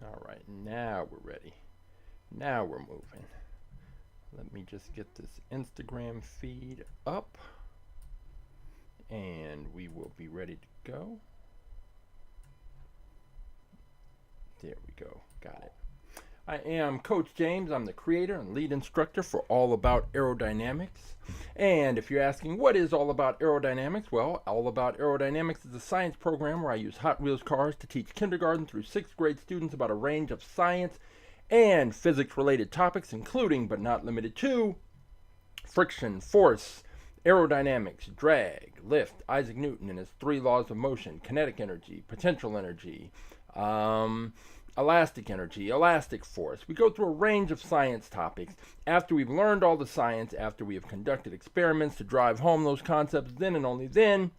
All right, now we're ready. Now we're moving. Let me just get this Instagram feed up and we will be ready to go. There we go. Got it. I am Coach James. I'm the creator and lead instructor for All About Aerodynamics. And if you're asking what is All About Aerodynamics, well, All About Aerodynamics is a science program where I use Hot Wheels cars to teach kindergarten through 6th grade students about a range of science and physics related topics, including but not limited to friction, force, aerodynamics, drag, lift, Isaac Newton and his 3 laws of motion, kinetic energy, potential energy, elastic energy, elastic force. We go through a range of science topics. After we've learned all the science, after we have conducted experiments to drive home those concepts, then and only then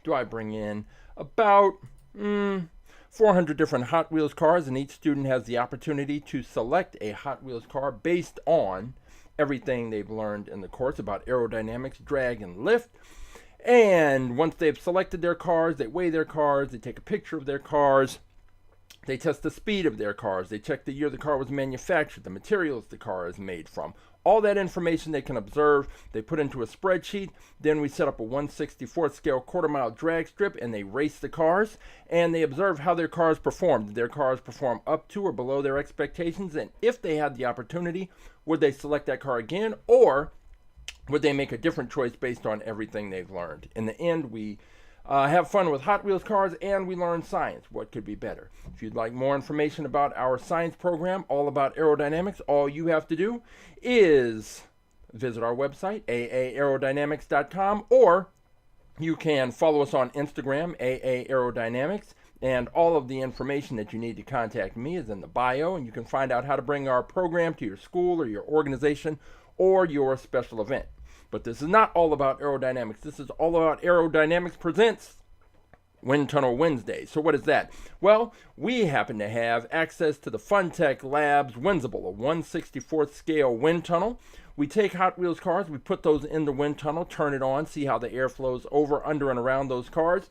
do I bring in about 400 different Hot Wheels cars, and each student has the opportunity to select a Hot Wheels car based on everything they've learned in the course about aerodynamics, drag, and lift. And once they've selected their cars, they weigh their cars, they take a picture of their cars, they test the speed of their cars, they check the year the car was manufactured, the materials the car is made from. All that information they can observe, they put into a spreadsheet. Then we set up a 1/64th scale quarter-mile drag strip and they race the cars and they observe how their cars perform. Did their cars perform up to or below their expectations? And if they had the opportunity, would they select that car again, or would they make a different choice based on everything they've learned? In the end, we have fun with Hot Wheels cars and we learn science. What could be better? If you'd like more information about our science program, All About Aerodynamics, all you have to do is visit our website, aerodynamics.com, or you can follow us on Instagram, aerodynamics, and all of the information that you need to contact me is in the bio, and you can find out how to bring our program to your school or your organization or your special event. But this is not all about aerodynamics. This is all about Aerodynamics Presents Wind Tunnel Wednesday. So what is that? Well, we happen to have access to the Funtech Labs Windsible, a 1/64th scale wind tunnel. We take Hot Wheels cars, we put those in the wind tunnel, turn it on, see how the air flows over, under, and around those cars.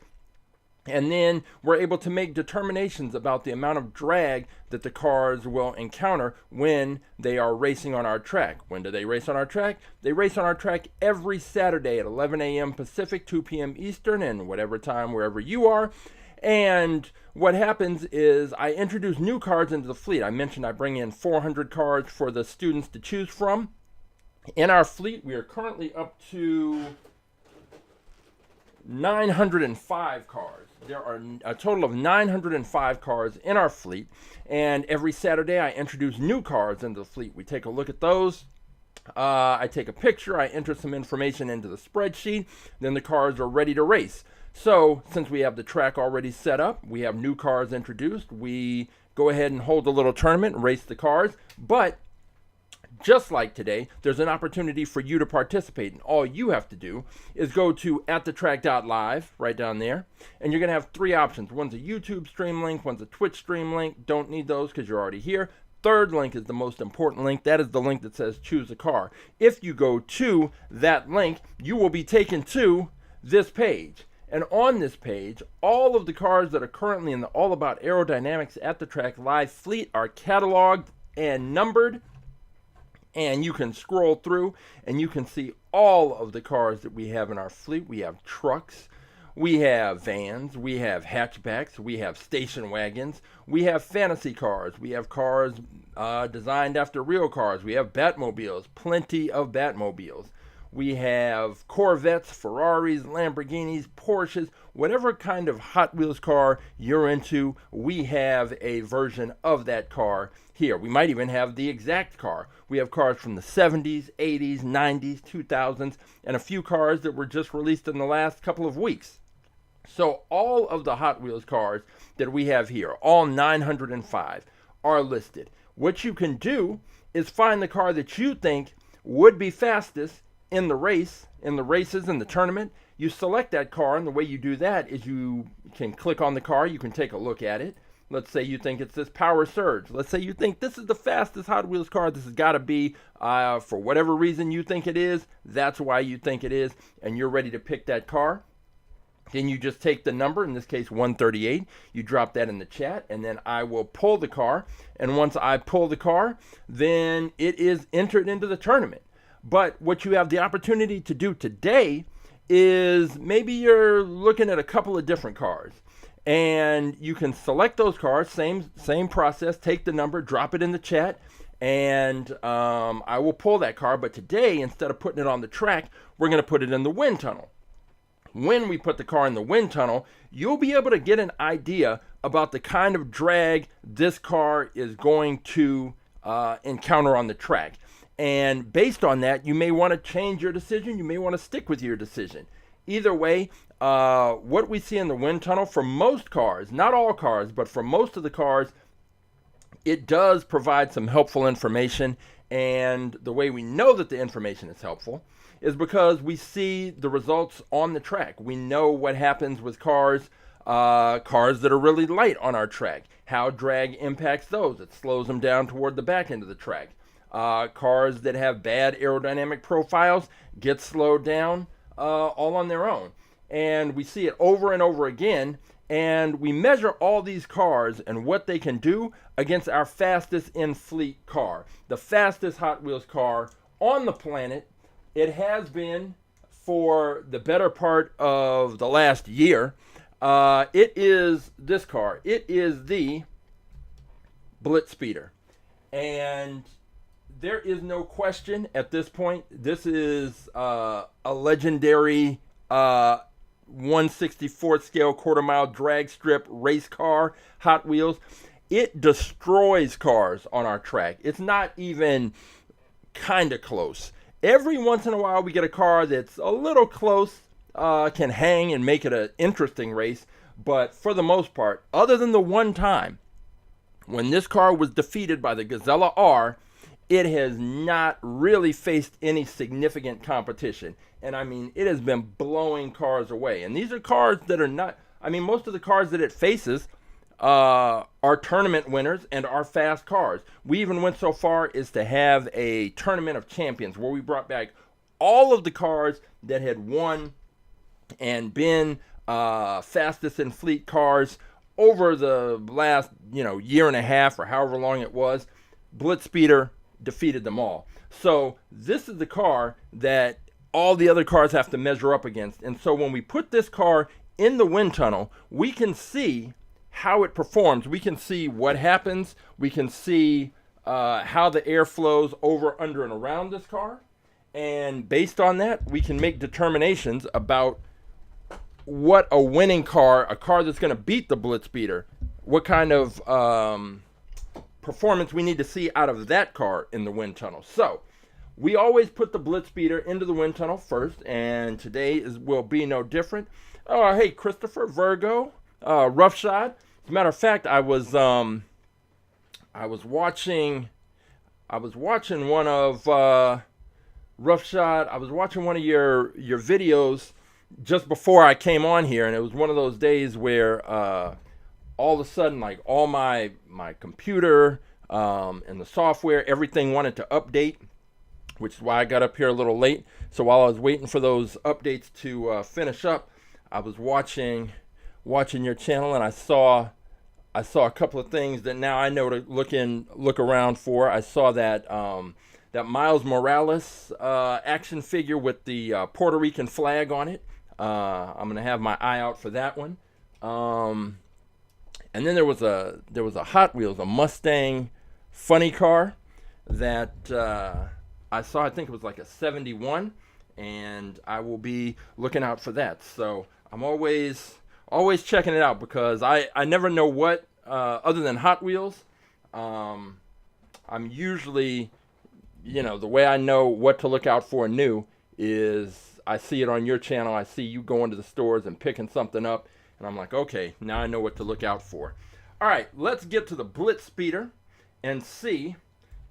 And then we're able to make determinations about the amount of drag that the cars will encounter when they are racing on our track. When do they race on our track? They race on our track every Saturday at 11 a.m. Pacific, 2 p.m. Eastern, and whatever time wherever you are. And what happens is I introduce new cars into the fleet. I mentioned I bring in 400 cars for the students to choose from. In our fleet, we are currently up to 905 cars. There are a total of 905 cars in our fleet, and every Saturday I introduce new cars into the fleet. We take a look at those. I take a picture, I enter some information into the spreadsheet, then the cars are ready to race. So, since we have the track already set up, we have new cars introduced, we go ahead and hold a little tournament and race the cars, but just like today, there's an opportunity for you to participate, and all you have to do is go to AtTheTrack.live, right down there, and you're going to have 3 options. One's a YouTube stream link, one's a Twitch stream link. Don't need those because you're already here. Third link is the most important link. That is the link that says choose a car. If you go to that link, you will be taken to this page. And on this page, all of the cars that are currently in the All About Aerodynamics At The Track Live fleet are cataloged and numbered. And you can scroll through and you can see all of the cars that we have in our fleet. We have trucks, we have vans, we have hatchbacks, we have station wagons, we have fantasy cars, we have cars designed after real cars, we have Batmobiles, plenty of Batmobiles. We have Corvettes, Ferraris, Lamborghinis, Porsches, whatever kind of Hot Wheels car you're into, we have a version of that car here. We might even have the exact car. We have cars from the 70s, 80s, 90s, 2000s, and a few cars that were just released in the last couple of weeks. So all of the Hot Wheels cars that we have here, all 905, are listed. What you can do is find the car that you think would be fastest in the race, in the races, in the tournament. You select that car, and the way you do that is you can click on the car, you can take a look at it. Let's say you think it's this Power Surge. Let's say you think this is the fastest Hot Wheels car. This has got to be, for whatever reason you think it is, that's why you think it is, and you're ready to pick that car. Then you just take the number, in this case 138, you drop that in the chat, and then I will pull the car. And once I pull the car, then it is entered into the tournament. But what you have the opportunity to do today is maybe you're looking at a couple of different cars. And you can select those cars, same process, take the number, drop it in the chat, and I will pull that car. But today, instead of putting it on the track, we're going to put it in the wind tunnel. When we put the car in the wind tunnel, you'll be able to get an idea about the kind of drag this car is going to encounter on the track. And based on that, you may want to change your decision. You may want to stick with your decision. Either way, what we see in the wind tunnel for most cars, not all cars, but for most of the cars, it does provide some helpful information. And the way we know that the information is helpful is because we see the results on the track. We know what happens with cars that are really light on our track, how drag impacts those. It slows them down toward the back end of the track. Cars that have bad aerodynamic profiles get slowed down all on their own. And we see it over and over again, and we measure all these cars and what they can do against our fastest in-fleet car, the fastest Hot Wheels car on the planet. It has been for the better part of the last year. It is this car. It is the Blitz Speeder. And there is no question at this point, this is a legendary 1/64 scale quarter-mile drag strip race car, Hot Wheels. It destroys cars on our track. It's not even kind of close. Every once in a while we get a car that's a little close, can hang and make it an interesting race. But for the most part, other than the one time when this car was defeated by the Gazella R, it has not really faced any significant competition. And I mean, it has been blowing cars away. And these are cars that are not, I mean, most of the cars that it faces are tournament winners and are fast cars. We even went so far as to have a tournament of champions where we brought back all of the cars that had won and been fastest in fleet cars over the last, year and a half or however long it was. Blitz Speeder defeated them all. So this is the car that all the other cars have to measure up against. And so when we put this car in the wind tunnel, we can see how it performs. We can see what happens. We can see how the air flows over, under, and around this car. And based on that, we can make determinations about what a winning car, a car that's going to beat the Blitz Speeder, what kind of performance we need to see out of that car in the wind tunnel. So we always put the Blitz Speeder into the wind tunnel first, and today will be no different. Oh, hey, Christopher, Virgo, Roughshod. As a matter of fact, I was watching one of Roughshod. I was watching one of your videos just before I came on here, and it was one of those days where all of a sudden, like, all my computer and the software, everything wanted to update, which is why I got up here a little late. So while I was waiting for those updates to finish up, I was watching your channel, and I saw a couple of things that now I know to look around for. I saw that that Miles Morales action figure with the Puerto Rican flag on it. I'm gonna have my eye out for that one. And then there was a Hot Wheels, a Mustang funny car that I saw. I think it was like a 71, and I will be looking out for that. So I'm always checking it out, because I never know what, other than Hot Wheels, I'm usually, the way I know what to look out for new is I see it on your channel. I see you going to the stores and picking something up, and I'm like, okay, now I know what to look out for. All right, let's get to the Blitz Speeder and see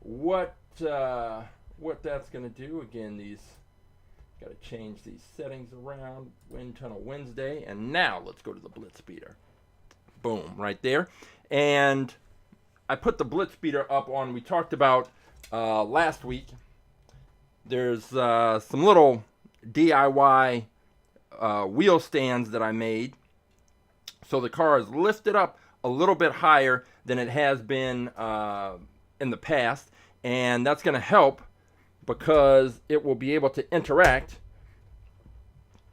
what that's going to do. Again, got to change these settings around. Wind Tunnel Wednesday, and now let's go to the Blitz Speeder. Boom, right there. And I put the Blitz Speeder up on, we talked about last week. There's some little DIY wheel stands that I made. So the car is lifted up a little bit higher than it has been in the past. And that's going to help because it will be able to interact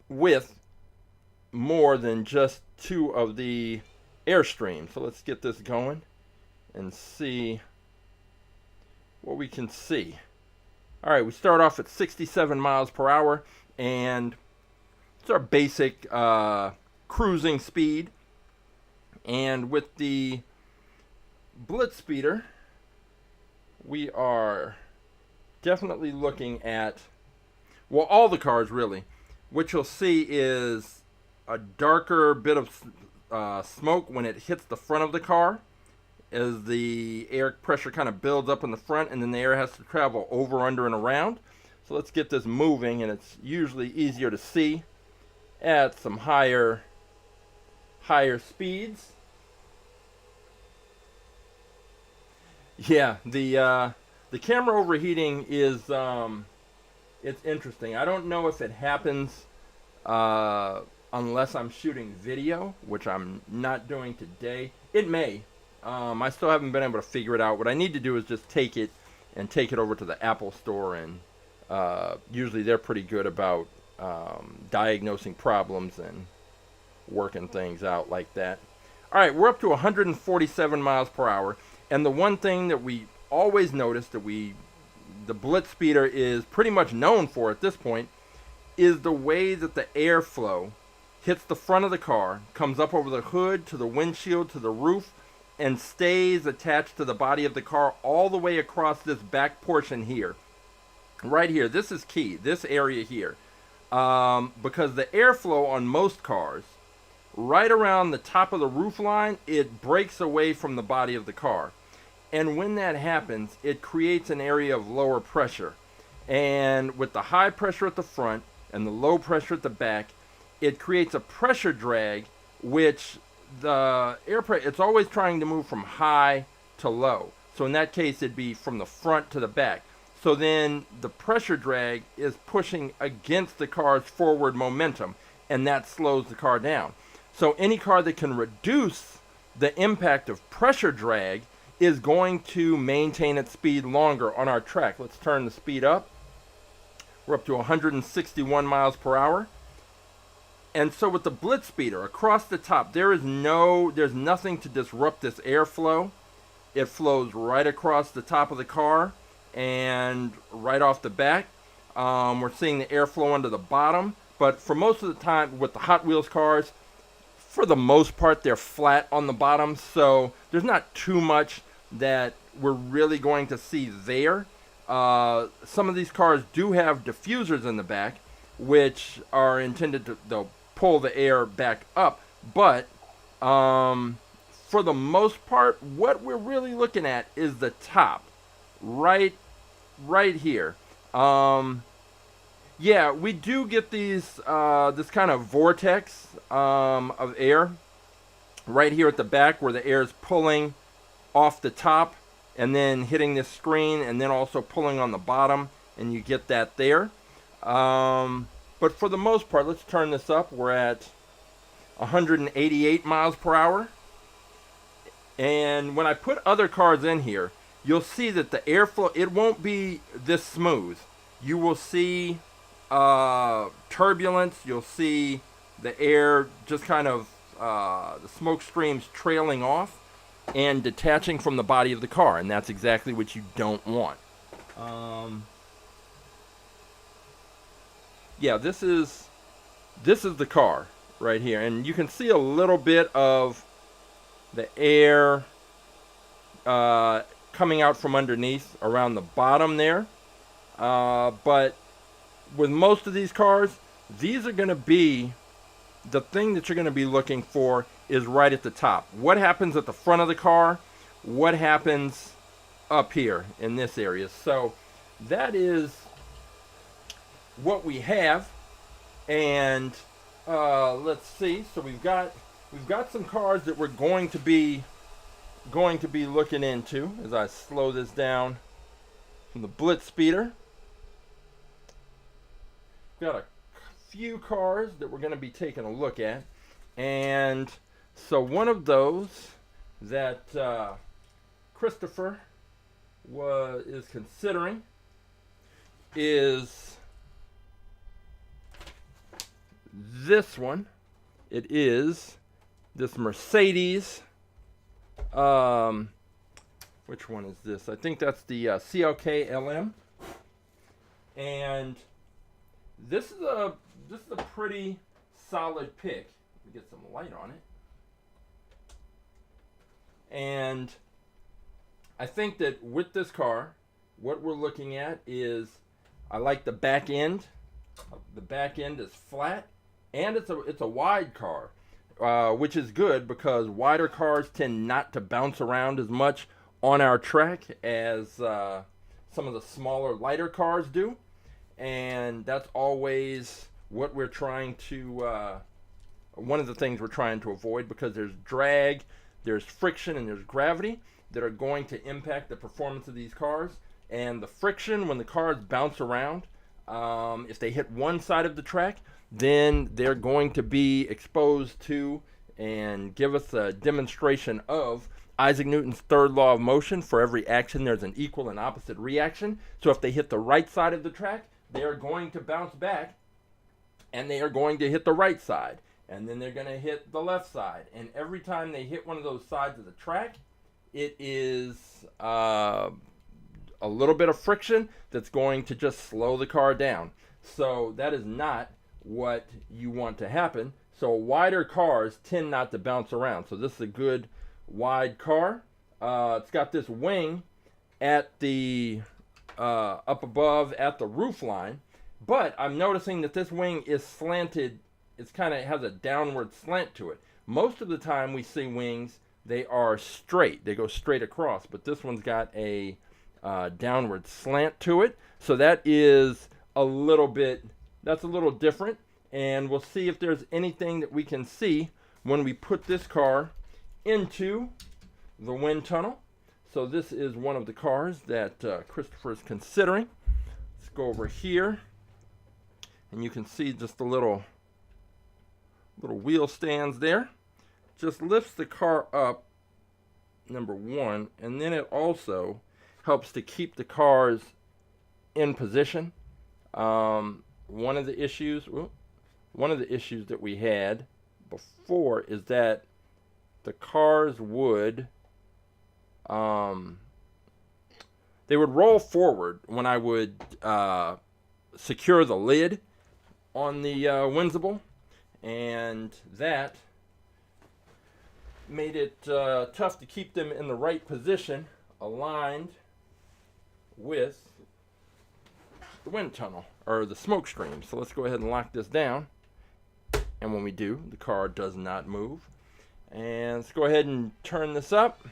with more than just two of the airstreams. So let's get this going and see what we can see. All right, we start off at 67 miles per hour, and it's our basic cruising speed. And with the blitz speeder, we are definitely looking at, well, all the cars really. What you'll see is a darker bit of smoke when it hits the front of the car, as the air pressure kind of builds up in the front, and then the air has to travel over, under, and around. So let's get this moving, and it's usually easier to see at some higher speeds. Yeah, the camera overheating is it's interesting. I don't know if it happens unless I'm shooting video, which I'm not doing today. It may. I still haven't been able to figure it out. What I need to do is just take it over to the Apple store, and usually they're pretty good about diagnosing problems and working things out like that. All right, we're up to 147 miles per hour, and the one thing that we always notice that the blitz speeder is pretty much known for at this point is the way that the airflow hits the front of the car, comes up over the hood, to the windshield, to the roof, and stays attached to the body of the car all the way across this back portion here. Right here, this is key, this area here. Because the airflow on most cars, right around the top of the roof line, it breaks away from the body of the car. And when that happens, it creates an area of lower pressure. And with the high pressure at the front and the low pressure at the back, it creates a pressure drag, which the air pressure, it's always trying to move from high to low. So in that case, it'd be from the front to the back. So then the pressure drag is pushing against the car's forward momentum, and that slows the car down. So any car that can reduce the impact of pressure drag is going to maintain its speed longer on our track. Let's turn the speed up. We're up to 161 miles per hour. And so with the blitz speeder across the top, there's nothing to disrupt this airflow. It flows right across the top of the car and right off the back. We're seeing the airflow under the bottom, but for most of the time with the Hot Wheels cars, for the most part, they're flat on the bottom, so there's not too much that we're really going to see there. Some of these cars do have diffusers in the back, which are intended to they'll pull the air back up, but for the most part, what we're really looking at is the top, right here. Yeah, we do get these this kind of vortex of air right here at the back, where the air is pulling off the top and then hitting this screen, and then also pulling on the bottom, and you get that there. But for the most part, let's turn this up. We're at 188 miles per hour. And when I put other cars in here, you'll see that the airflow, it won't be this smooth. You will see turbulence. You'll see the air just kind of, the smoke streams trailing off and detaching from the body of the car. And that's exactly what you don't want. Yeah, this is the car right here, and you can see a little bit of the air coming out from underneath around the bottom there. But with most of these cars, these are going to be the thing that you're going to be looking for is right at the top. What happens at the front of the car? What happens up here in this area? So that is what we have. And let's see. So we've got some cars that we're going to be looking into as I slow this down from the blitz speeder. Got a few cars that we're going to be taking a look at. And so one of those that Christopher is considering is this one. It is this Mercedes. Which one is this? I think that's the CLK LM. And this is a pretty solid pick. Let me get some light on it. And I think that with this car, what we're looking at is, I like the back end. The back end is flat, and it's a wide car, which is good because wider cars tend not to bounce around as much on our track as some of the smaller, lighter cars do. And that's always what we're trying to, one of the things we're trying to avoid, because there's drag, there's friction, and there's gravity that are going to impact the performance of these cars. And the friction, when the cars bounce around, if they hit one side of the track, then they're going to be exposed to and give us a demonstration of Isaac Newton's third law of motion. For every action, there's an equal and opposite reaction. So if they hit the right side of the track, they are going to bounce back, and they are going to hit the right side, and then they're going to hit the left side. And every time they hit one of those sides of the track, it is a little bit of friction that's going to just slow the car down. So that is not what you want to happen. So wider cars tend not to bounce around. So this is a good wide car. It's got this wing at the up above at the roof line, but I'm noticing that this wing is slanted. It's kind of has a downward slant to it. Most of the time we see wings, they are straight. They go straight across, but this one's got a downward slant to it. So that is a little bit, that's a little different. And we'll see if there's anything that we can see when we put this car into the wind tunnel. So this is one of the cars that Christopher is considering. Let's go over here, and you can see just the little wheel stands there. Just lifts the car up, number one, and then it also helps to keep the cars in position. One of the issues that we had before is that the cars would they would roll forward when I would secure the lid on the Windsible, and that made it tough to keep them in the right position, aligned with the wind tunnel or the smoke stream. So let's go ahead and lock this down, and when we do, the car does not move. And let's go ahead and turn this up,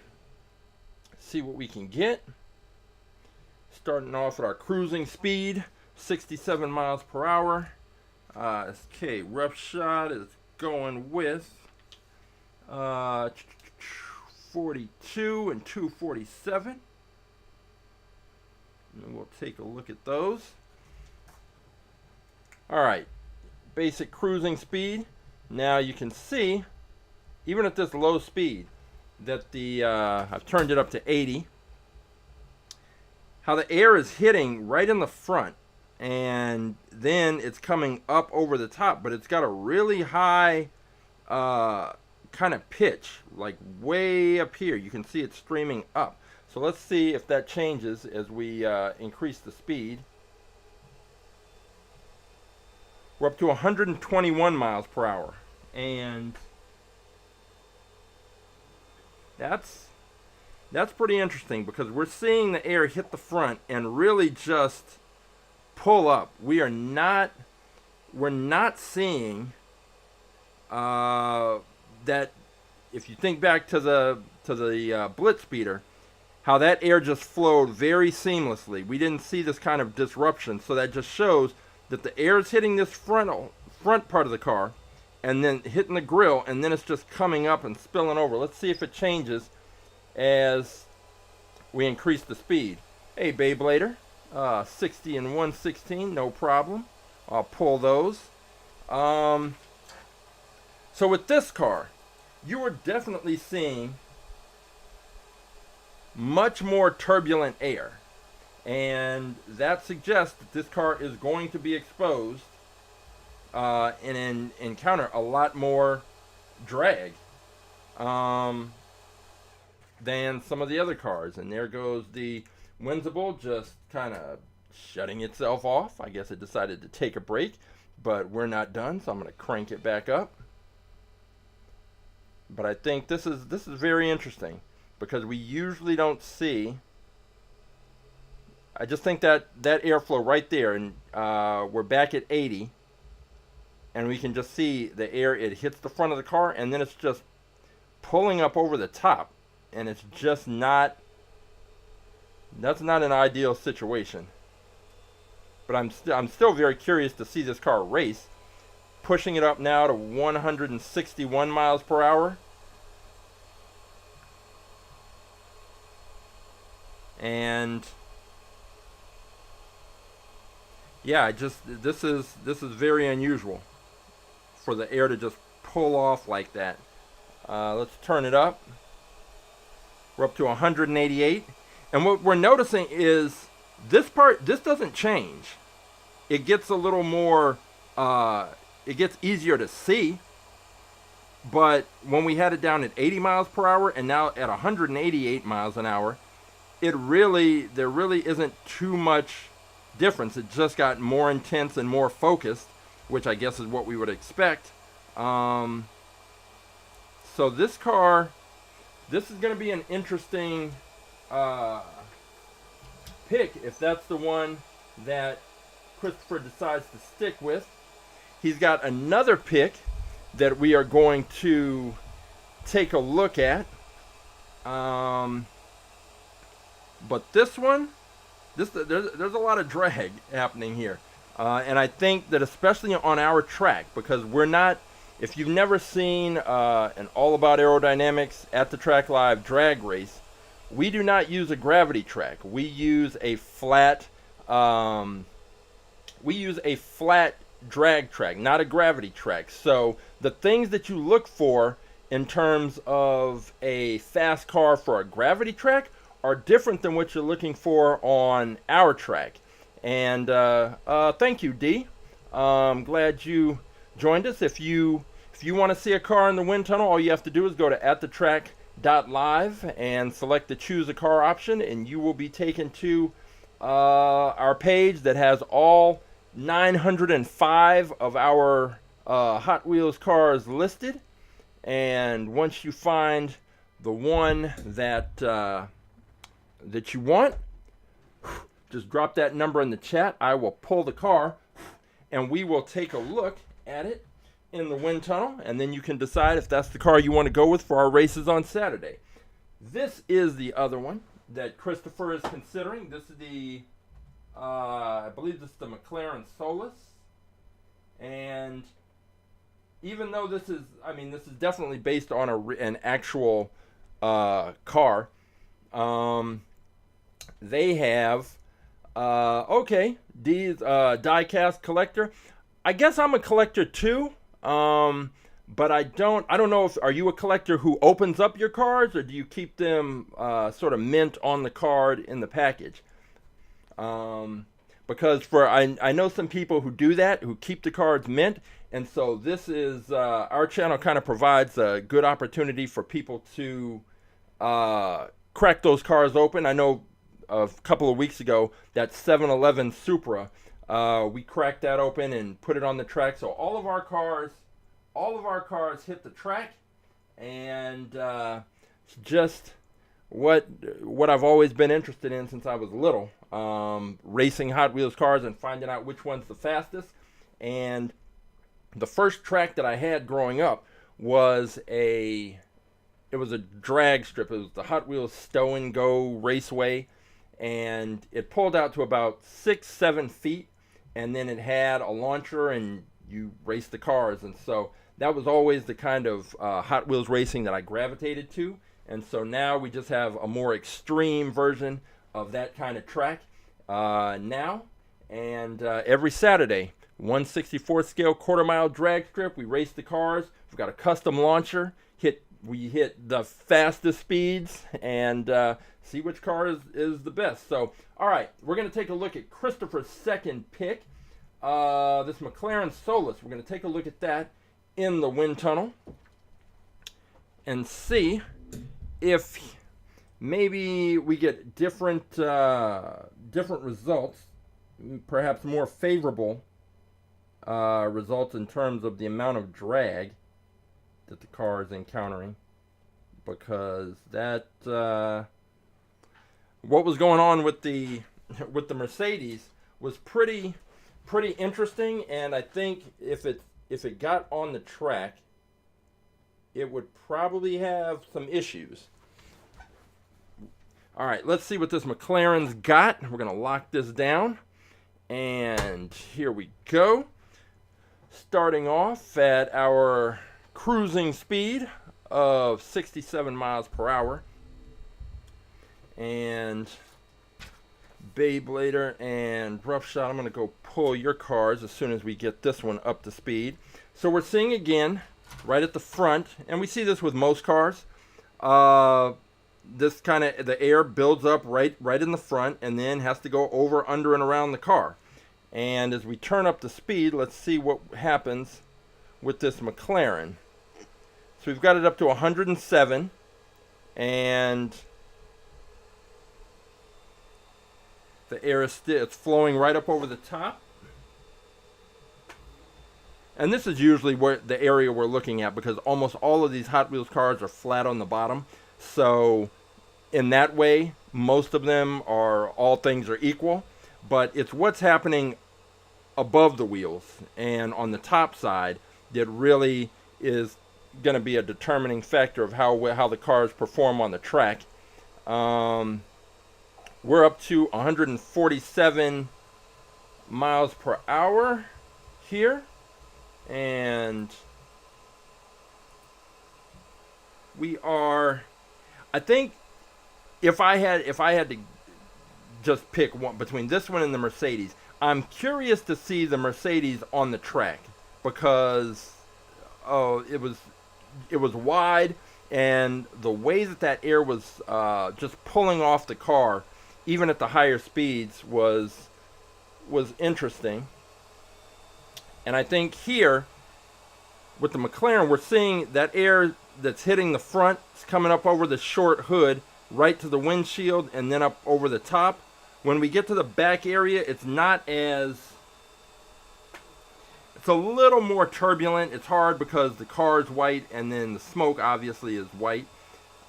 see what we can get. Starting off at our cruising speed, 67 miles per hour. Okay, rough shot is going with 42 and 247. And we'll take a look at those. All right, basic cruising speed. Now you can see, even at this low speed, that the I've turned it up to 80. How the air is hitting right in the front, and then it's coming up over the top, but it's got a really high kind of pitch, like way up here. You can see it streaming up. So let's see if that changes as we increase the speed. We're up to 121 miles per hour, and that's pretty interesting because we're seeing the air hit the front and really just pull up. We're not seeing that. If you think back to the Blitz speeder, how that air just flowed very seamlessly. We didn't see this kind of disruption, so that just shows that the air is hitting this front part of the car and then hitting the grill, and then it's just coming up and spilling over. Let's see if it changes as we increase the speed. Hey, Beyblader, 60 and 116, no problem. I'll pull those. So with this car, you are definitely seeing much more turbulent air. And that suggests that this car is going to be exposed and encounter a lot more drag than some of the other cars. And there goes the Windsible just kind of shutting itself off. I guess it decided to take a break, but we're not done, so I'm going to crank it back up. But I think this is very interesting because we usually don't see. I just think that airflow right there, and we're back at 80, and we can just see the air, it hits the front of the car, and then it's just pulling up over the top, and it's just not, that's not an ideal situation. But I'm still very curious to see this car race, pushing it up now to 161 miles per hour. And yeah, this is very unusual for the air to just pull off like that. Let's turn it up. We're up to 188, and what we're noticing is this doesn't change. It gets a little more, it gets easier to see. But when we had it down at 80 miles per hour and now at 188 miles an hour, there really isn't too much difference. It just got more intense and more focused, which I guess is what we would expect. So this car, this is going to be an interesting pick if that's the one that Christopher decides to stick with. He's got another pick that we are going to take a look at. But this one, there's a lot of drag happening here. And I think that especially on our track, because we're not, if you've never seen an All About Aerodynamics AtTheTrack.live drag race, we do not use a gravity track. We use a flat, drag track, not a gravity track. So the things that you look for in terms of a fast car for a gravity track are different than what you're looking for on our track. And thank you, D. I'm glad you joined us. If you want to see a car in the wind tunnel, all you have to do is go to AtTheTrack.live and select the choose a car option, and you will be taken to our page that has all 905 of our Hot Wheels cars listed. And once you find the one that you want, just drop that number in the chat. I will pull the car and we will take a look at it in the wind tunnel, and then you can decide if that's the car you want to go with for our races on Saturday. This is the other one that Christopher is considering. This is the I believe this is the McLaren Solus. And even though this is definitely based on an actual car, they have these die-cast collector. I guess I'm a collector too, but I don't know if, are you a collector who opens up your cards, or do you keep them sort of mint on the card in the package? Because I know some people who do that, who keep the cards mint, and so this is our channel kind of provides a good opportunity for people to crack those cars open. I know a couple of weeks ago that 711 Supra, we cracked that open and put it on the track. So all of our cars hit the track, and just what I've always been interested in since I was little, racing Hot Wheels cars and finding out which one's the fastest. And the first track that I had growing up was a drag strip. It was the Hot Wheels Stow and Go Raceway, and it pulled out to about 6-7 feet, and then it had a launcher, and you raced the cars. And so that was always the kind of Hot Wheels racing that I gravitated to. And so now we just have a more extreme version of that kind of track now. And every Saturday 1/64 scale quarter-mile drag strip. We race the cars. We've got a custom launcher. We hit the fastest speeds and see which car is the best. So, all right, we're going to take a look at Christopher's second pick, this McLaren Solus. We're going to take a look at that in the wind tunnel and see if maybe we get different results, perhaps more favorable results in terms of the amount of drag that the car is encountering, because that what was going on with the Mercedes was pretty interesting, and I think if it got on the track, it would probably have some issues. All right, let's see what this McLaren's got. We're going to lock this down, and here we go. Starting off at our cruising speed of 67 miles per hour. And Beyblader and Roughshod, I'm going to go pull your cars as soon as we get this one up to speed. So we're seeing again, right at the front, and we see this with most cars, this kind of, the air builds up right in the front and then has to go over, under, and around the car. And as we turn up the speed, let's see what happens with this McLaren. So we've got it up to 107, and the air is it's flowing right up over the top. And this is usually where the area we're looking at, because almost all of these Hot Wheels cars are flat on the bottom. So in that way, most of them are, all things are equal. But it's what's happening above the wheels and on the top side that really is going to be a determining factor of how the cars perform on the track. We're up to 147 miles per hour here, and we are, I think if I had to just pick one between this one and the Mercedes, I'm curious to see the Mercedes on the track, because it was wide, and the way that air was just pulling off the car, even at the higher speeds, was interesting. And I think here with the McLaren, we're seeing that air that's hitting the front, it's coming up over the short hood, right to the windshield, and then up over the top. When we get to the back area, it's not as, it's a little more turbulent. It's hard because the car is white, and then the smoke obviously is white.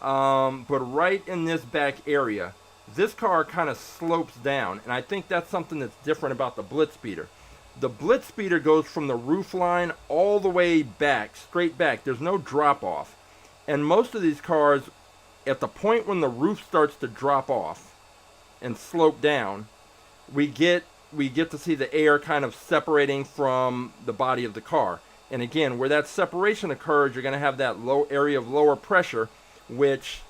But right in this back area, this car kind of slopes down, and I think that's something that's different about the Blitzspeeder. The Blitzspeeder goes from the roof line all the way back, straight back. There's no drop off. And most of these cars, at the point when the roof starts to drop off and slope down, we get to see the air kind of separating from the body of the car. And again, where that separation occurs, you're going to have that low area of lower pressure, which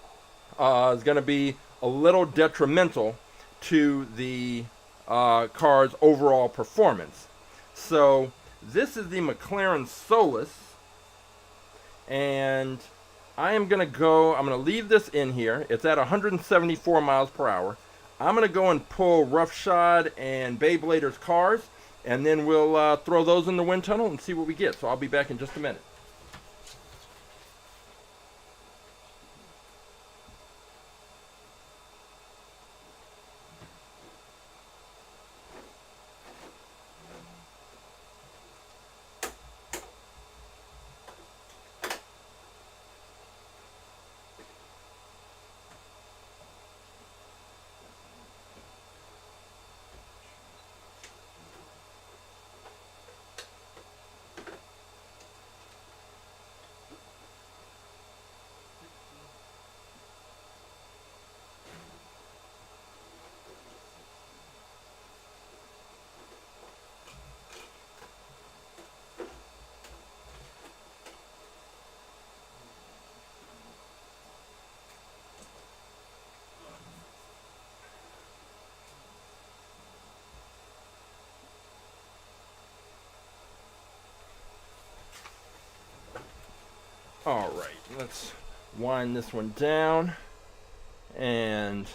is going to be a little detrimental to the car's overall performance. So this is the McLaren Solus, and I'm going to leave this in here. It's at 174 miles per hour. I'm going to go and pull Roughshod and Beyblader's cars, and then we'll throw those in the wind tunnel and see what we get. So I'll be back in just a minute. All right, let's wind this one down and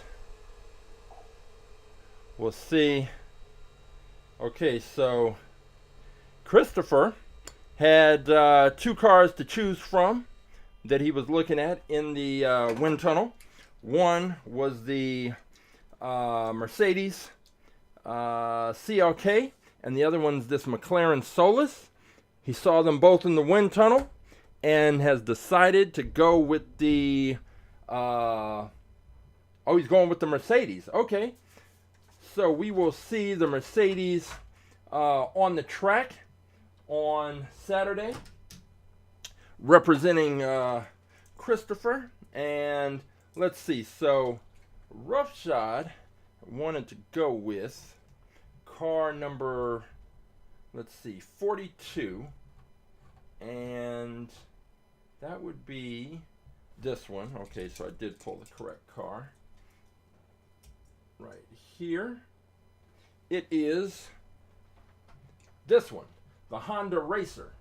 we'll see. Okay, so Christopher had 2 cars to choose from that he was looking at in the wind tunnel. One was the Mercedes CLK, and the other one's this McLaren Solus. He saw them both in the wind tunnel and has decided to go with the he's going with the Mercedes. Okay, so we will see the Mercedes on the track on Saturday, representing Christopher. And let's see, so Roughshod wanted to go with car number, let's see, 42, and that would be this one. Okay, so I did pull the correct car right here. It is this one, the Honda Racer.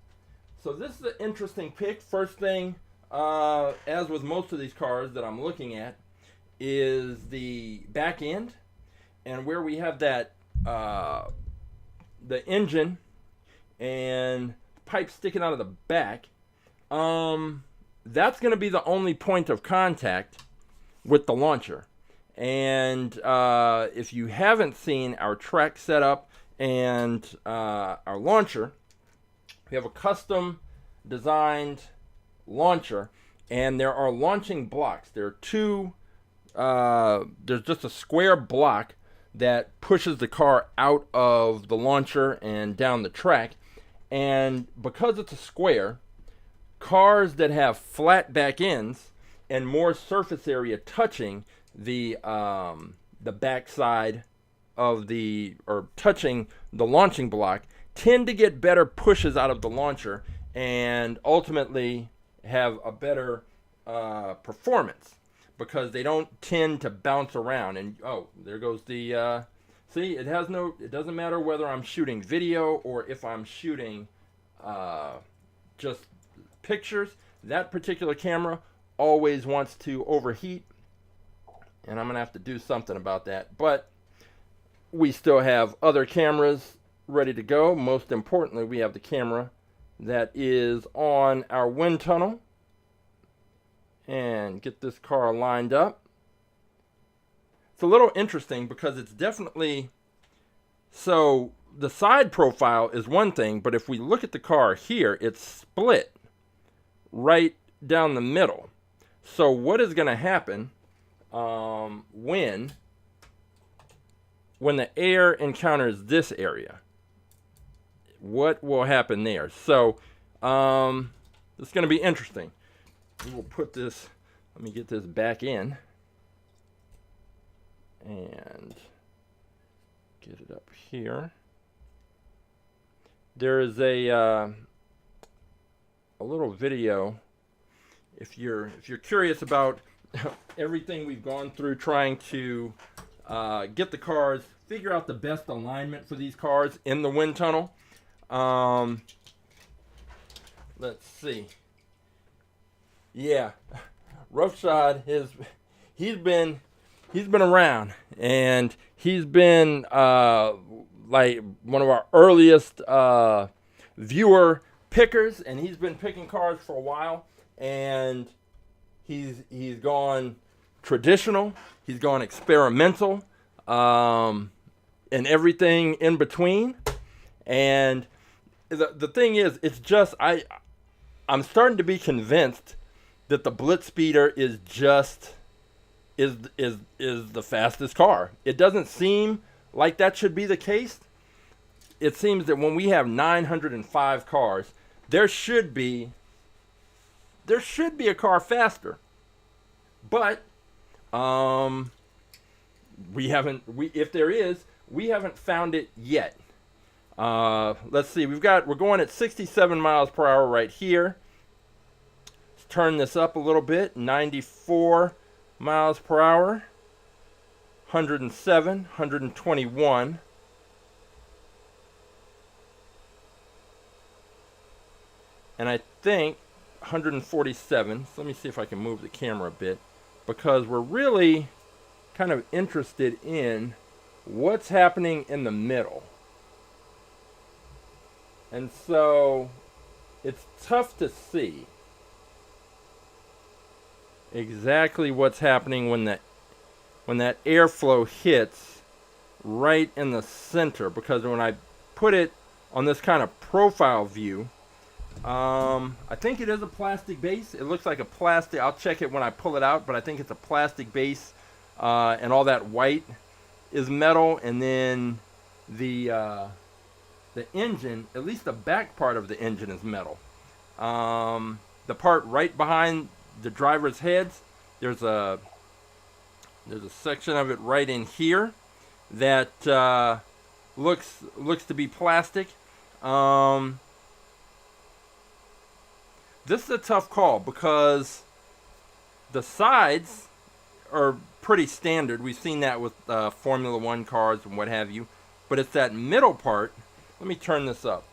So this is an interesting pick. First thing, as with most of these cars that I'm looking at, is the back end, and where we have that the engine and pipe sticking out of the back. That's going to be the only point of contact with the launcher. And if you haven't seen our track setup and our launcher, we have a custom designed launcher, and there are launching blocks. There are 2, there's just a square block that pushes the car out of the launcher and down the track. And because it's a square, cars that have flat back ends and more surface area touching the backside of or touching the launching block tend to get better pushes out of the launcher and ultimately have a better performance, because they don't tend to bounce around. And there goes the see, it doesn't matter whether I'm shooting video or if I'm shooting just pictures. That particular camera always wants to overheat, and I'm gonna have to do something about that. But we still have other cameras ready to go. Most importantly, we have the camera that is on our wind tunnel, and get this car lined up. It's a little interesting because it's definitely, so the side profile is one thing, but if we look at the car here, it's split right down the middle. So what is going to happen when the air encounters this area? What will happen there? So it's going to be interesting. We will put this, let me get this back in and get it up here. There is a little video, if you're curious about everything we've gone through trying to get the cars, figure out the best alignment for these cars in the wind tunnel. Let's see. Yeah, Roughshod he's been around, and he's been like one of our earliest viewer pickers, and he's been picking cars for a while, and he's gone traditional, he's gone experimental, and everything in between. And the thing is, it's just I'm starting to be convinced that the Blitz Speeder is the fastest car. It doesn't seem like that should be the case. It seems that when we have 905 cars, there should be a car faster. But if there is, we haven't found it yet. Let's see. We're going at 67 miles per hour right here. Let's turn this up a little bit. 94 miles per hour. 107, 121. And I think 147. So let me see if I can move the camera a bit, because we're really kind of interested in what's happening in the middle. And so it's tough to see exactly what's happening when that airflow hits right in the center, because when I put it on this kind of profile view, I think it is a plastic base. It looks like a plastic. I'll check it when I pull it out, but I think it's a plastic base, and all that white is metal, and then the engine, at least the back part of the engine, is metal. The part right behind the driver's heads, there's a section of it right in here that looks to be plastic. This is a tough call because the sides are pretty standard. We've seen that with Formula One cars and what have you. But it's that middle part. Let me turn this up.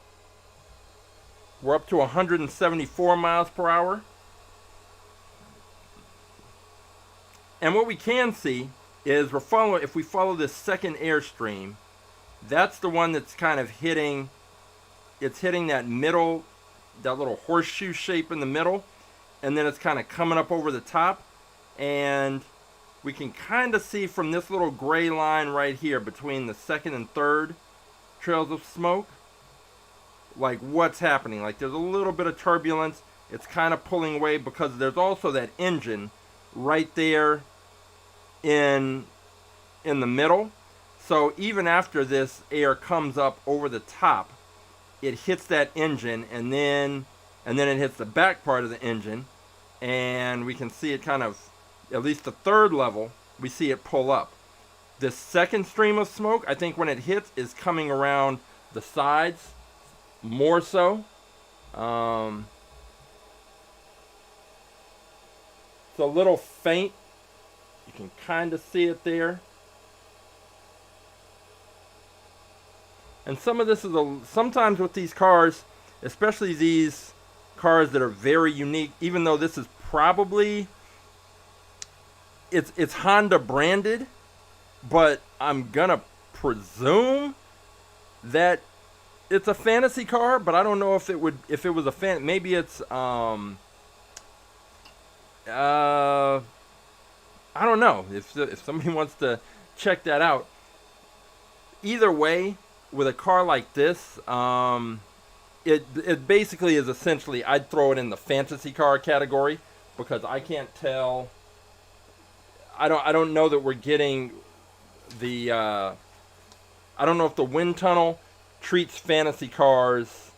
We're up to 174 miles per hour. And what we can see is if we follow this second airstream, that's the one that's kind of hitting that middle, that little horseshoe shape in the middle, and then it's kind of coming up over the top, and we can kind of see from this little gray line right here between the second and third trails of smoke, like what's happening. Like there's a little bit of turbulence. It's kind of pulling away because there's also that engine right there in the middle. So even after this air comes up over the top, it hits that engine, and then it hits the back part of the engine, and we can see it kind of, at least the third level, we see it pull up. This second stream of smoke, I think when it hits, is coming around the sides more so. It's a little faint. You can kind of see it there. And some of this is sometimes with these cars, especially these cars that are very unique, even though this is probably, it's Honda branded, but I'm gonna presume that it's a fantasy car, but I don't know if it was a fan. Maybe it's I don't know if somebody wants to check that out. Either way, with a car like this, it basically is essentially, I'd throw it in the fantasy car category, because I can't tell. I don't know that we're getting the. I don't know if the wind tunnel treats fantasy cars,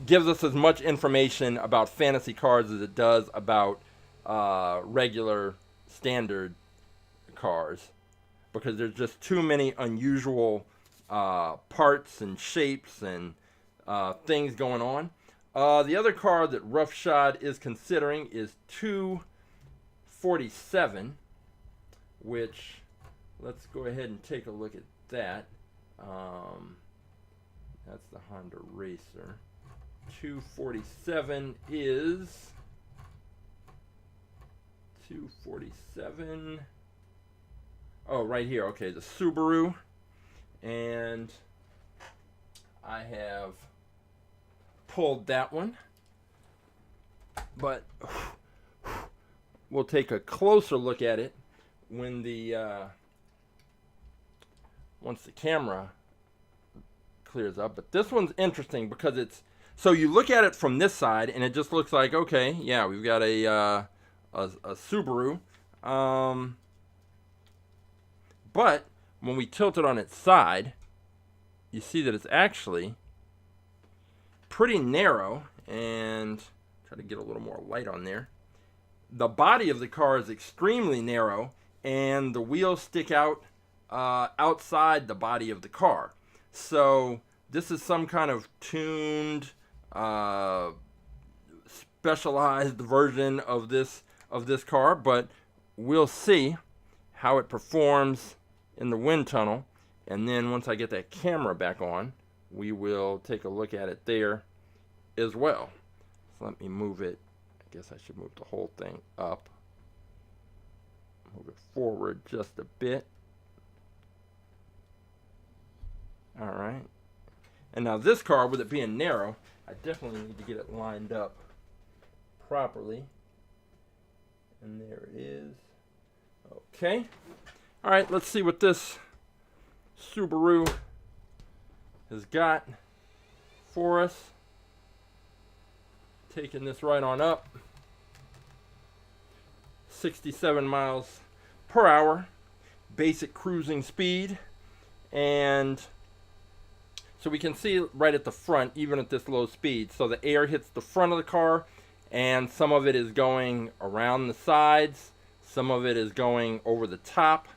gives us as much information about fantasy cars as it does about regular standard cars, because there's just too many unusual parts and shapes and things going on. The other car that Roughshod is considering is 247, which, let's go ahead and take a look at that. That's the Honda Racer. 247 is 247. Oh, right here. Okay, the Subaru. And I have pulled that one. But we'll take a closer look at it when once the camera clears up. But this one's interesting because it's, so you look at it from this side and it just looks like, okay, yeah, we've got a Subaru. But when we tilt it on its side, you see that it's actually pretty narrow, and try to get a little more light on there. The body of the car is extremely narrow, and the wheels stick out outside the body of the car. So this is some kind of tuned, specialized version of this car, but we'll see how it performs in the wind tunnel, and then once I get that camera back on, we will take a look at it there as well. So let me move it. I guess I should move the whole thing up. Move it forward just a bit. All right. And now this car, with it being narrow, I definitely need to get it lined up properly. And there it is. Okay. All right, let's see what this Subaru has got for us. Taking this right on up. 67 miles per hour. Basic cruising speed. And so we can see right at the front, even at this low speed. So the air hits the front of the car, and some of it is going around the sides. Some of it is going over the top.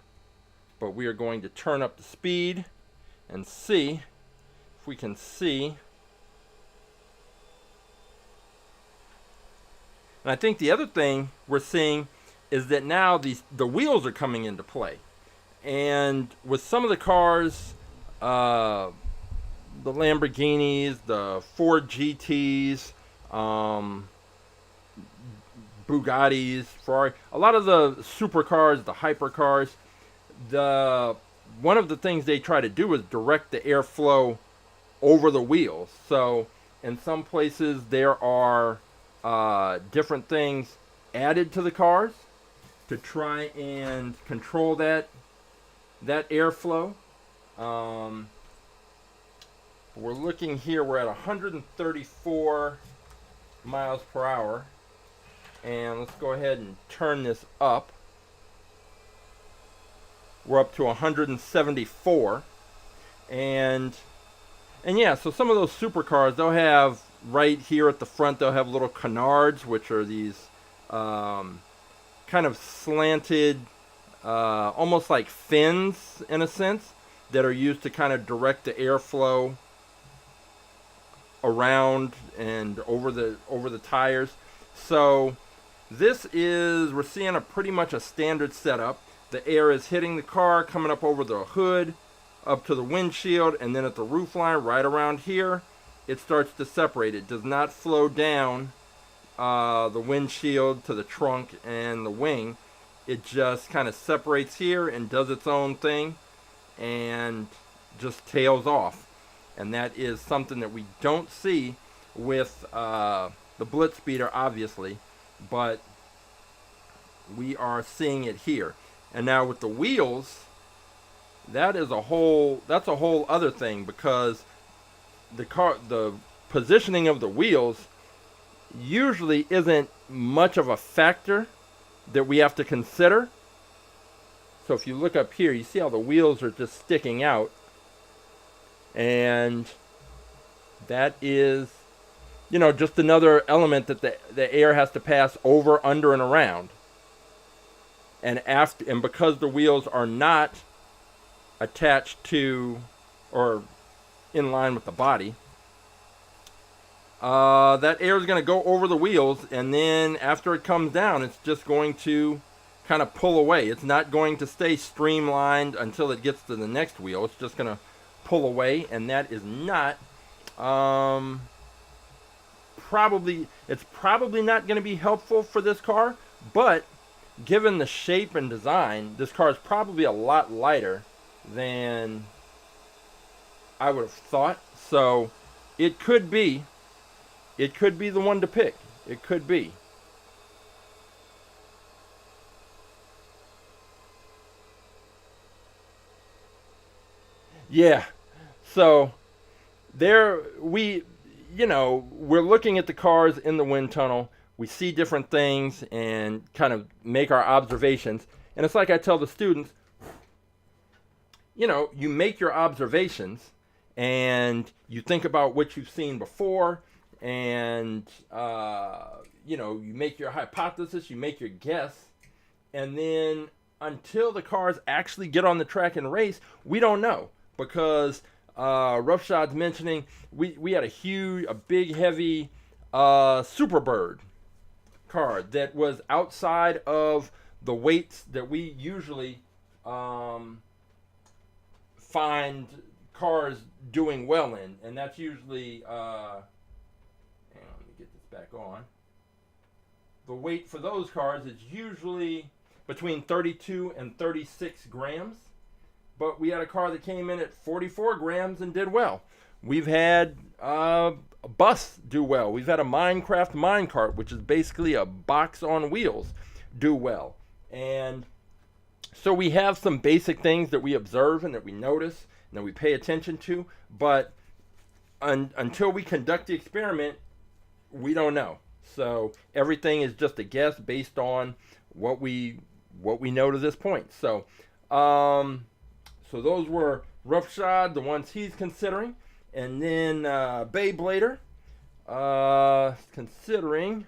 But we are going to turn up the speed and see if we can see. And I think the other thing we're seeing is that now the wheels are coming into play. And with some of the cars, the Lamborghinis, the Ford GTs, Bugattis, Ferrari, a lot of the supercars, the hypercars, one of the things they try to do is direct the airflow over the wheels. So in some places there are different things added to the cars to try and control that airflow. We're looking here, we're at 134 miles per hour. And let's go ahead and turn this up. We're up to 174. And yeah, so some of those supercars, they'll have right here at the front, they'll have little canards, which are these kind of slanted, almost like fins in a sense, that are used to kind of direct the airflow around and over the tires. So we're seeing pretty much a standard setup. The air is hitting the car, coming up over the hood, up to the windshield, and then at the roof line, right around here, it starts to separate. It does not flow down the windshield to the trunk and the wing. It just kind of separates here and does its own thing and just tails off. And that is something that we don't see with the Blitz Speeder, obviously, but we are seeing it here. And now with the wheels, that's a whole other thing, because the positioning of the wheels usually isn't much of a factor that we have to consider. So if you look up here, you see how the wheels are just sticking out. And that is, just another element that the air has to pass over, under, and around. And because the wheels are not attached to or in line with the body, that air is going to go over the wheels, and then after it comes down, it's just going to kind of pull away. It's not going to stay streamlined until it gets to the next wheel. It's just going to pull away, and that is not it's probably not going to be helpful for this car. But given the shape and design, this car is probably a lot lighter than I would have thought. So it could be the one to pick. It could be. Yeah. So we're looking at the cars in the wind tunnel. We see different things and kind of make our observations. And it's like I tell the students, you make your observations and you think about what you've seen before, and you make your hypothesis, you make your guess, and then until the cars actually get on the track and race, we don't know. Because Roughshode's mentioning we had a big, heavy Superbird car that was outside of the weights that we usually find cars doing well in, and that's usually hang on, let me get this back on. The weight for those cars is usually between 32 and 36 grams. But we had a car that came in at 44 grams and did well. We've had a bus do well. We've had a Minecraft minecart, which is basically a box on wheels, do well. And so we have some basic things that we observe and that we notice and that we pay attention to. But until we conduct the experiment, we don't know. So everything is just a guess based on what we know to this point. So those were roughshod, the ones he's considering. And then Beyblader, considering,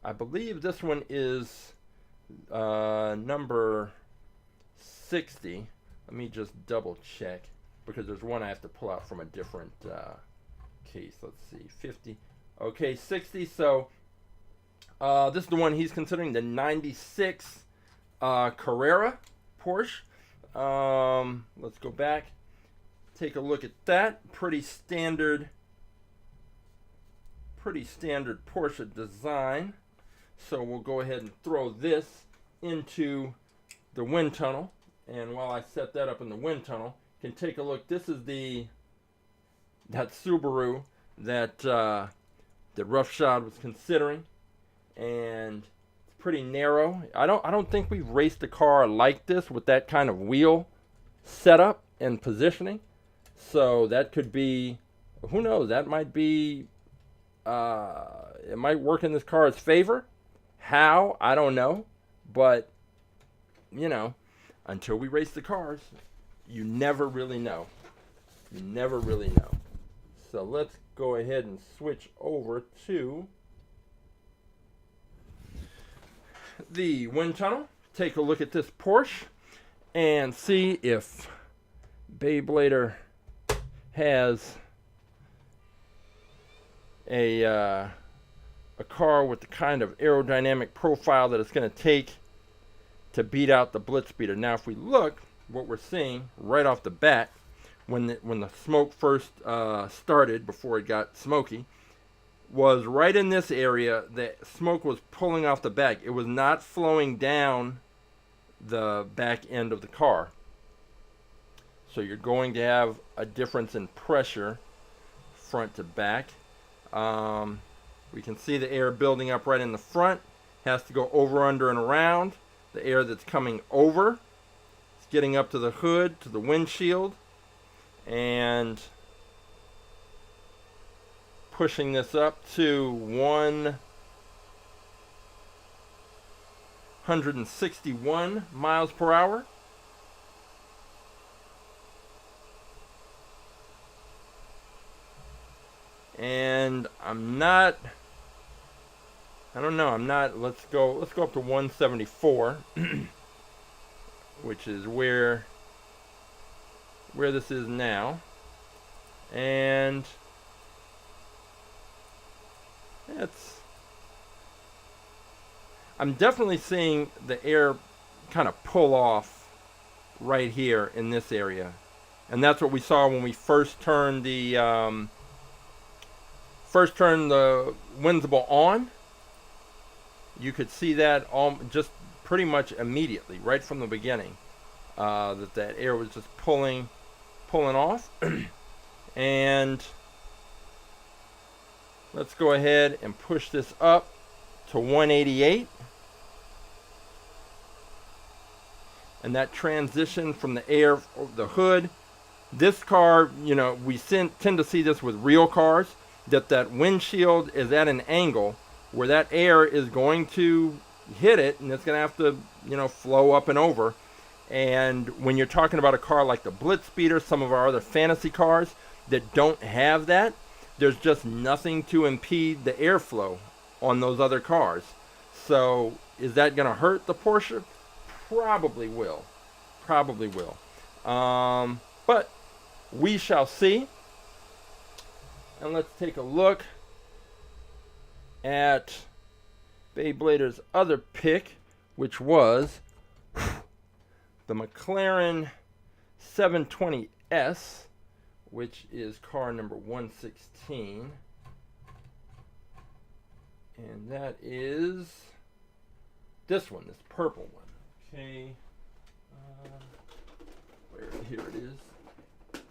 I believe this one is number 60. Let me just double check, because there's one I have to pull out from a different case. Let's see, 50. Okay, 60. So this is the one he's considering, the 96 Carrera Porsche. Let's go back, take a look at that. Pretty standard Porsche design. So we'll go ahead and throw this into the wind tunnel, and while I set that up in the wind tunnel, you can take a look. This is that Subaru that Roughshod was considering, and it's pretty narrow. I don't think we've raced a car like this with that kind of wheel setup and positioning. So that could be, who knows, that might be, it might work in this car's favor. How? I don't know. But, you know, until we race the cars, you never really know. You never really know. So let's go ahead and switch over to the wind tunnel. Take a look at this Porsche and see if Beyblader has a car with the kind of aerodynamic profile that it's going to take to beat out the Blitzspeeder. Now, if we look, what we're seeing right off the bat, when the smoke first started, before it got smoky, was right in this area. The smoke was pulling off the back. It was not flowing down the back end of the car. So you're going to have a difference in pressure front to back. We can see the air building up right in the front. Has to go over, under, and around. The air that's coming over, it's getting up to the hood, to the windshield, and pushing this up to 161 miles per hour. And let's go up to 174, which is where this is now. And I'm definitely seeing the air kind of pull off right here in this area. And that's what we saw when we first turned the Windsible on. You could see that just pretty much immediately, right from the beginning, that air was just pulling off. And let's go ahead and push this up to 188. And that transition from the air, the hood, this car, you know, we tend to see this with real cars, that windshield is at an angle where that air is going to hit it, and it's going to have to, you know, flow up and over. And when you're talking about a car like the Blitzspeeder, some of our other fantasy cars that don't have that, there's just nothing to impede the airflow on those other cars. So is that going to hurt the Porsche? Probably will. But we shall see. And let's take a look at Beyblader's other pick, which was the McLaren 720S, which is car number 116. And that is this one, this purple one. Okay. Here it is.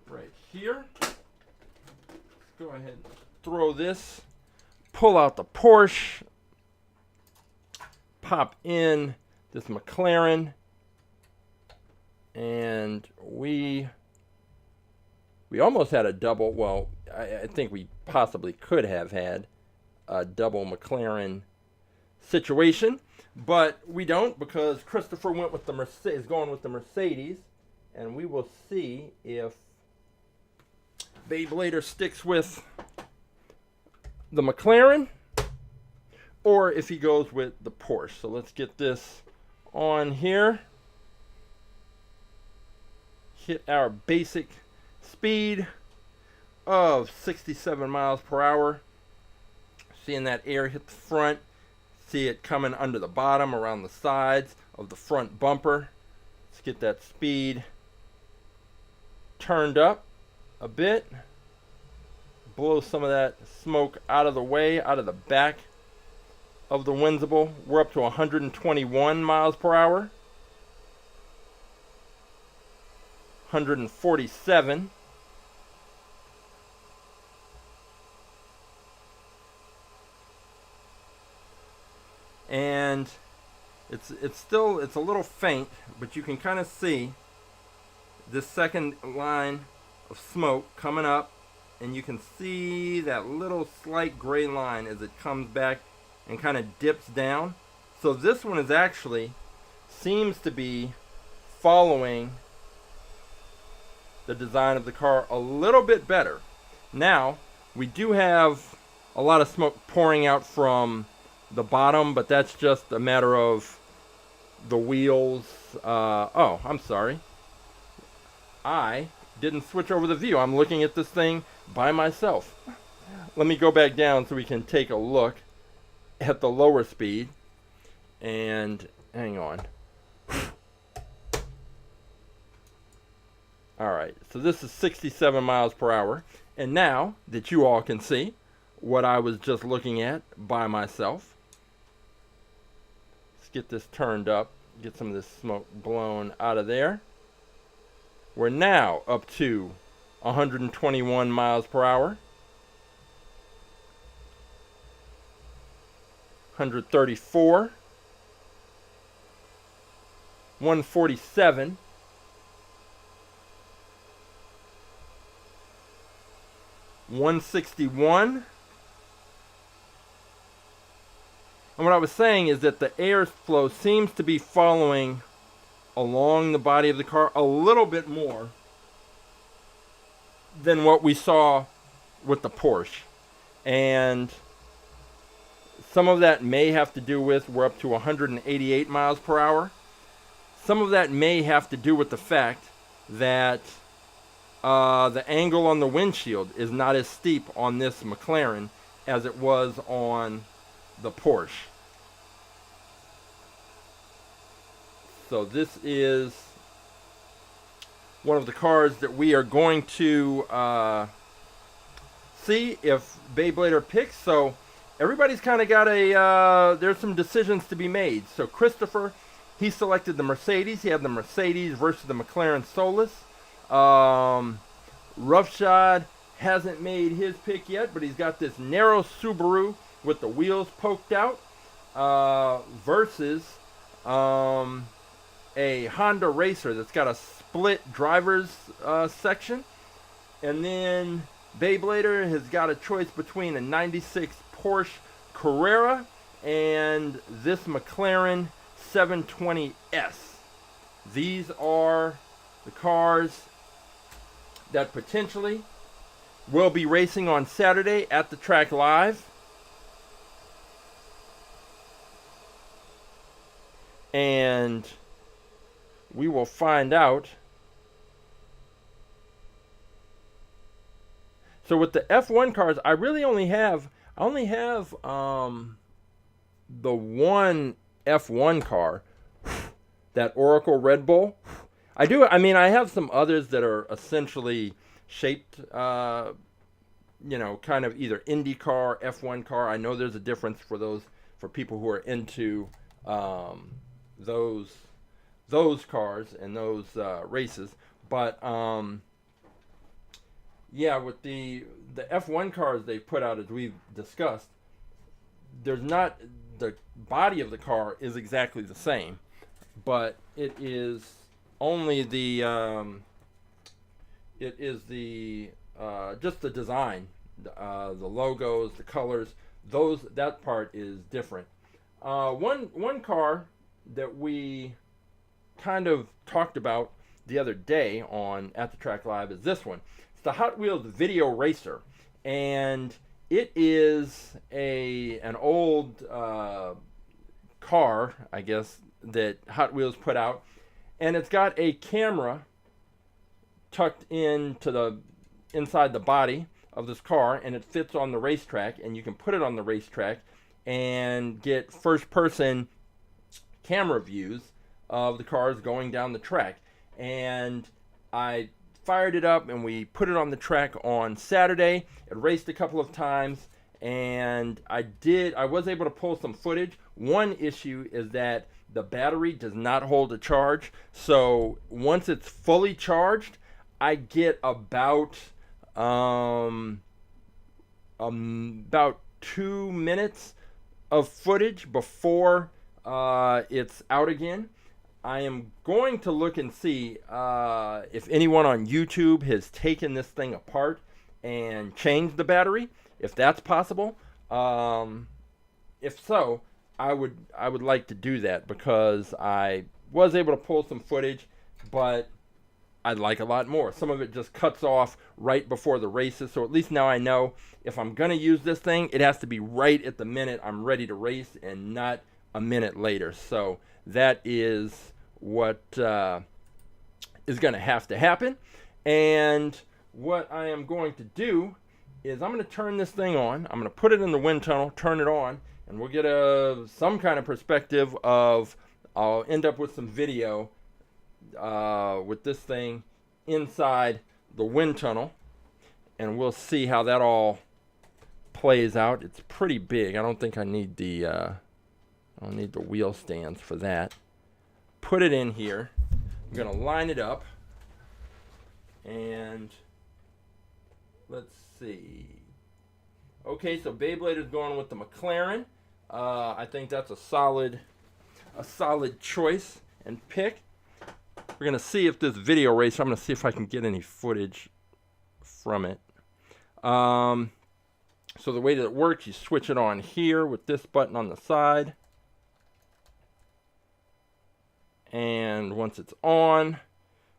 Right here. Let's go ahead and throw this. Pull out the Porsche. Pop in this McLaren. And we almost had a double. Well, I think we possibly could have had a double McLaren situation, but we don't, because Christopher went with the Mercedes, is going with the Mercedes, and we will see if Beyblader sticks with the McLaren or if he goes with the Porsche. So let's get this on here. Hit our basic speed of 67 miles per hour. Seeing that air hit the front. See it coming under the bottom, around the sides of the front bumper. Let's get that speed turned up a bit. Blow some of that smoke out of the way, out of the back of the Windsible. We're up to 121 miles per hour. 147. And it's a little faint, but you can kind of see this second line of smoke coming up, and you can see that little slight gray line as it comes back and kind of dips down. So this one is actually seems to be following the design of the car a little bit better. Now, we do have a lot of smoke pouring out from the bottom, but that's just a matter of the wheels. Oh, I'm sorry. I didn't switch over the view. I'm looking at this thing by myself. Let me go back down so we can take a look at the lower speed. And hang on. Alright, so this is 67 miles per hour. And now that you all can see what I was just looking at by myself, let's get this turned up, get some of this smoke blown out of there. We're now up to 121 miles per hour. 134. 147. 161. And what I was saying is that the airflow seems to be following along the body of the car a little bit more than what we saw with the Porsche. And some of that may have to do with, we're up to 188 miles per hour. Some of that may have to do with the fact that the angle on the windshield is not as steep on this McLaren as it was on the Porsche. So this is one of the cars that we are going to see if Beyblader picks. So everybody's kind of got there's some decisions to be made. So Christopher, he selected the Mercedes. He had the Mercedes versus the McLaren Solus. Roughshod hasn't made his pick yet, but he's got this narrow Subaru with the wheels poked out versus a Honda Racer that's got a split driver's section. And then Beyblader has got a choice between a 96 Porsche Carrera and this McLaren 720S. These are the cars that potentially will be racing on Saturday at the Track Live. And we will find out. So with the F1 cars, I only have the one F1 car, that Oracle Red Bull. I have some others that are essentially shaped you know, kind of either IndyCar, F1 car. I know there's a difference for people who are into those cars and those races. But yeah, with the F1 cars they put out, as we've discussed, there's not, the body of the car is exactly the same, but it is only the just the design, the logos, the colors, that part is different. One car that we kind of talked about the other day on AtTheTrack.live is this one. It's the Hot Wheels Video Racer, and it is an old car, I guess, that Hot Wheels put out, and it's got a camera tucked into inside the body of this car, and it fits on the racetrack, and you can put it on the racetrack and get first-person camera views of the cars going down the track. And I fired it up and we put it on the track on Saturday. It raced a couple of times, and I was able to pull some footage. One issue is that the battery does not hold a charge, so once it's fully charged, I get about 2 minutes of footage before it's out again. I am going to look and see if anyone on YouTube has taken this thing apart and changed the battery, if that's possible. If so, I would like to do that, because I was able to pull some footage, but I'd like a lot more. Some of it just cuts off right before the races, so at least now I know if I'm going to use this thing, it has to be right at the minute I'm ready to race and not a minute later. So that is what is going to have to happen. And what I am going to do is I'm going to turn this thing on. I'm going to put it in the wind tunnel, turn it on, and we'll get some kind of perspective of, I'll end up with some video with this thing inside the wind tunnel, and we'll see how that all plays out. It's pretty big. I don't think I need the wheel stands for that. Put it in here. I'm going to line it up, and let's see. Okay, so Beyblade is going with the McLaren. I think that's a solid choice and pick. We're going to see if this video race, I'm going to see if I can get any footage from it. So the way that it works, you switch it on here with this button on the side. And once it's on,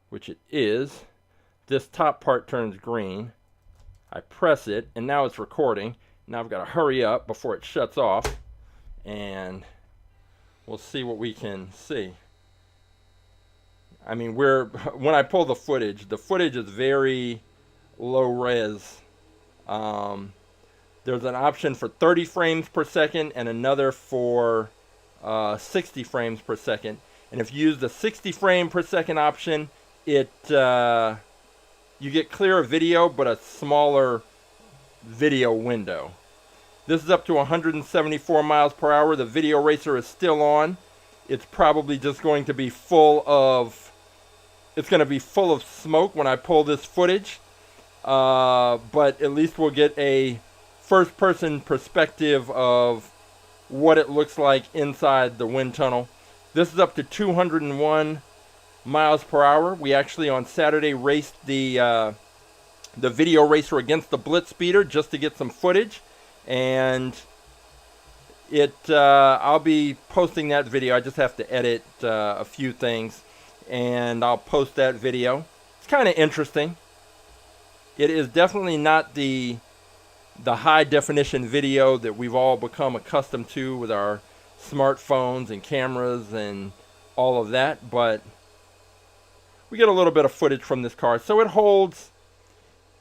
which it is, this top part turns green. I press it, and now it's recording. Now I've got to hurry up before it shuts off, and we'll see what we can see. I mean, when I pull the footage is very low res. There's an option for 30 frames per second and another for 60 frames per second. And if you use the 60 frame per second option, you get clearer video, but a smaller video window. This is up to 174 miles per hour. The video racer is still on. It's probably just going to be full of smoke when I pull this footage. But at least we'll get a first-person perspective of what it looks like inside the wind tunnel. This is up to 201 miles per hour. We actually on Saturday raced the video racer against the Blitz speeder just to get some footage, and I'll be posting that video. I just have to edit a few things, and I'll post that video. It's kind of interesting. It is definitely not the high definition video that we've all become accustomed to with our smartphones and cameras and all of that, but we get a little bit of footage from this car. So it holds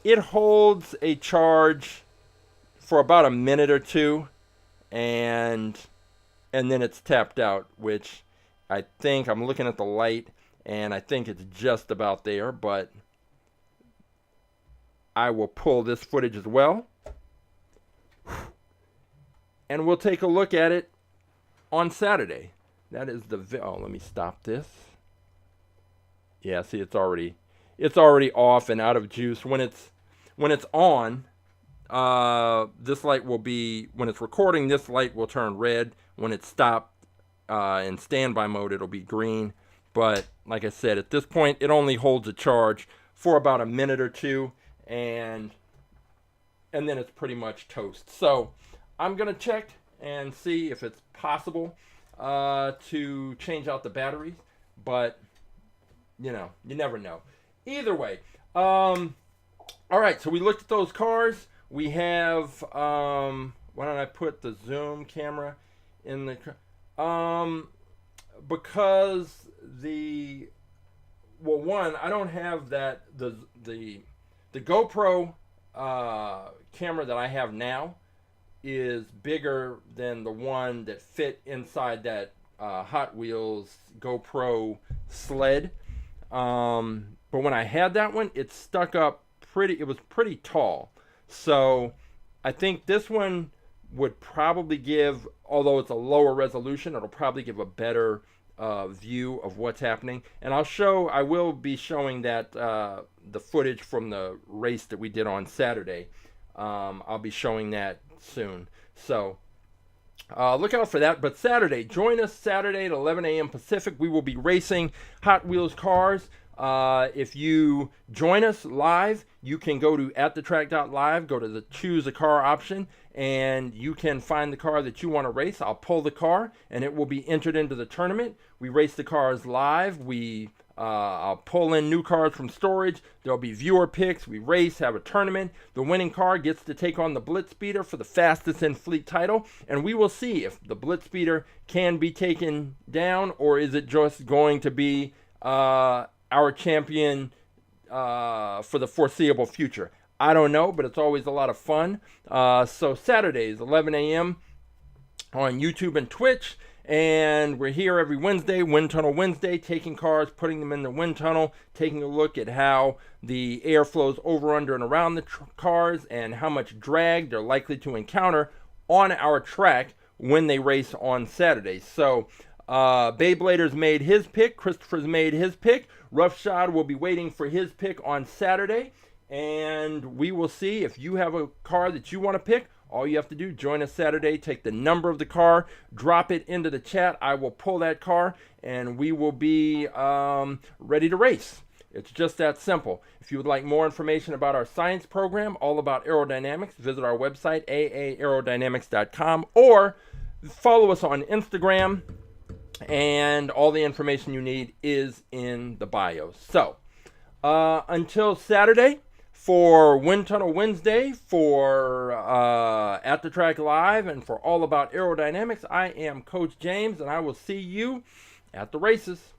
a charge for about a minute or two, and then it's tapped out, which I think, I'm looking at the light, and I think it's just about there, but I will pull this footage as well. And we'll take a look at it on Saturday. That is the, oh, let me stop this. Yeah, see, it's already off and out of juice. When it's on, this light will be, when it's recording, this light will turn red. When it's stopped in standby mode, it'll be green. But like I said, at this point, it only holds a charge for about a minute or two, and then it's pretty much toast. So I'm gonna check and see if it's possible to change out the batteries, but you know, you never know. Either way, all right, so we looked at those cars. We have, why don't I put the zoom camera in the, because well, one, I don't have that, the GoPro camera that I have now is bigger than the one that fit inside that Hot Wheels GoPro sled. But when I had that one, it stuck up it was pretty tall. So I think this one would probably give, although it's a lower resolution, it'll probably give a better view of what's happening. And I will be showing that the footage from the race that we did on Saturday. I'll be showing that soon. So look out for that. But Saturday, join us Saturday at 11 a.m. Pacific. We will be racing Hot Wheels cars. If you join us live, you can go to AtTheTrack.live, go to the choose a car option, and you can find the car that you want to race. I'll pull the car, and it will be entered into the tournament. We race the cars live. I'll pull in new cars from storage. There'll be viewer picks. We race, have a tournament. The winning car gets to take on the Blitz Speeder for the fastest in fleet title, and we will see if the Blitz Speeder can be taken down, or is it just going to be our champion for the foreseeable future. I don't know, but it's always a lot of fun. So Saturdays, 11 a.m. on YouTube and Twitch. And we're here every Wednesday, Wind Tunnel Wednesday, taking cars, putting them in the wind tunnel, taking a look at how the air flows over, under, and around the cars, and how much drag they're likely to encounter on our track when they race on Saturdays. So Beyblader's made his pick. Christopher's made his pick. Roughshod will be waiting for his pick on Saturday. And we will see if you have a car that you want to pick. All you have to do, join us Saturday, take the number of the car, drop it into the chat. I will pull that car, and we will be ready to race. It's just that simple. If you would like more information about our science program, all about aerodynamics, visit our website, aerodynamics.com, or follow us on Instagram, and all the information you need is in the bio. So, until Saturday, for Wind Tunnel Wednesday, for At the Track Live, and for All About Aerodynamics, I am Coach James, and I will see you at the races.